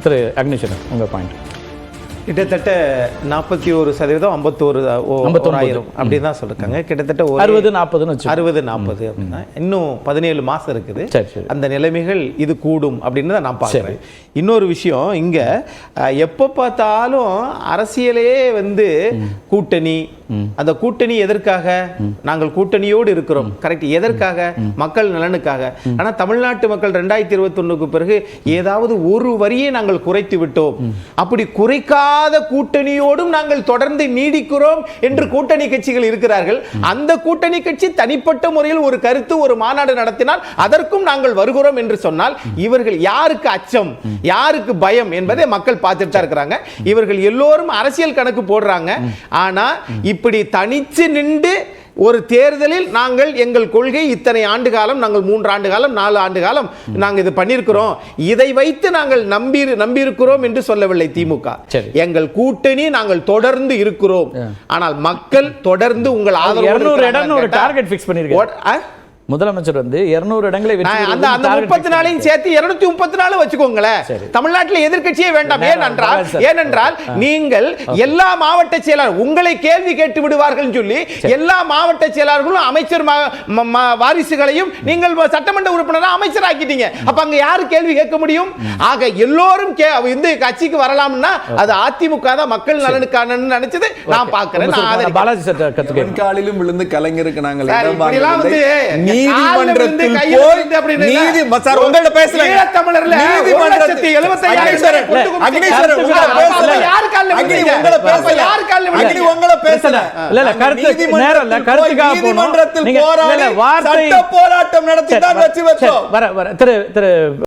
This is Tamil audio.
திரு அக்னிஷன் உங்கள் பாயிண்ட். கிட்டத்தட்ட 41% 51,000 அப்படி தான் சொல்லிருக்காங்க. கிட்டத்தட்ட 60-40 அப்படின்னா இன்னும் 17 மாசம் இருக்குது. அந்த நிலைமைகள் இது கூடும் அப்படின்னு தான் நான் பார்க்குறேன். இன்னொரு விஷயம், இங்க எப்போ பார்த்தாலும் அரசியலே கூட்டணி, அந்த கூட்டணி எதற்காக? நாங்கள் கூட்டணியோடு இருக்கிறோம், கரெக்ட். எதற்காக? மக்கள் நலனுக்காக. ஆனா தமிழ்நாட்டு மக்கள் 2021க்கு பிறகு ஏதாவது ஒரு வரியை நாங்கள் குறைத்து விட்டோம். அப்படி குறைக்காத கூட்டணியோடும் நாங்கள் தொடர்ந்து நீடிக்கிறோம் என்று கூட்டணி கட்சிகள் இருக்கிறார்கள். அந்த கூட்டணி கட்சி தனிப்பட்ட முறையில் ஒரு கருத்து, ஒரு மாநாடு நடத்தினால் அதற்கும் நாங்கள் வருகிறோம் என்று சொன்னால் இவர்கள் யாருக்கு அச்சம், யாருக்கு பயம் என்பதை மக்கள் பார்த்துட்டு தான் இருக்கிறாங்க. இவர்கள் எல்லோரும் அரசியல் கணக்கு போடுறாங்க. ஆனா இப்படி தனிச்சு நின்று ஒரு தேர்தலில் நாங்கள் எங்கள் கொள்கை இத்தனை ஆண்டு காலம், நாங்கள் 3 ஆண்டு காலம் 4 ஆண்டு காலம் நாங்கள் இது பண்ணியிருக்கிறோம், இதை வைத்து நாங்கள் நம்பியிருக்கிறோம் என்று சொல்லவில்லை திமுக. எங்கள் கூட்டணி நாங்கள் தொடர்ந்து இருக்கிறோம். ஆனால் மக்கள் தொடர்ந்து உங்கள் ஆதரவு டார்கெட் ஃபிக்ஸ் பண்ணிருக்காங்க. முதலமைச்சர் 200 இடங்களை அந்த 34 சேர்த்து 234 வச்சுக்கோங்களேன். தமிழ்நாட்டில் எதிர்க்கட்சியே வேண்டாம். ஏனென்றால் நீங்கள் எல்லா மாவட்ட செயலாளர் உங்களை கேள்வி கேட்டு விடுவார்கள் சொல்லி எல்லா மாவட்ட செயலாளர்களும் அமைச்சர் வாரிசுகளையும் நீங்கள் சட்டமன்ற உறுப்பினராக அமைச்சர் ஆக்கிட்டீங்க. அப்ப அங்க யாரு கேள்வி கேட்க முடியும்? ஆக எல்லோரும் இந்த கட்சிக்கு வரலாம்னா அது அதிமுக தான் மக்கள் நலனுக்கான நினைச்சது நான் பார்க்கிறேன். பாலாஜி சார் கத்துக்காலிலும் விழுந்து கலைஞருக்கு நாங்கள் நீதிமன்றத்தில் போராட்டம் நடத்தி தான் வச்சு வச்சோம்.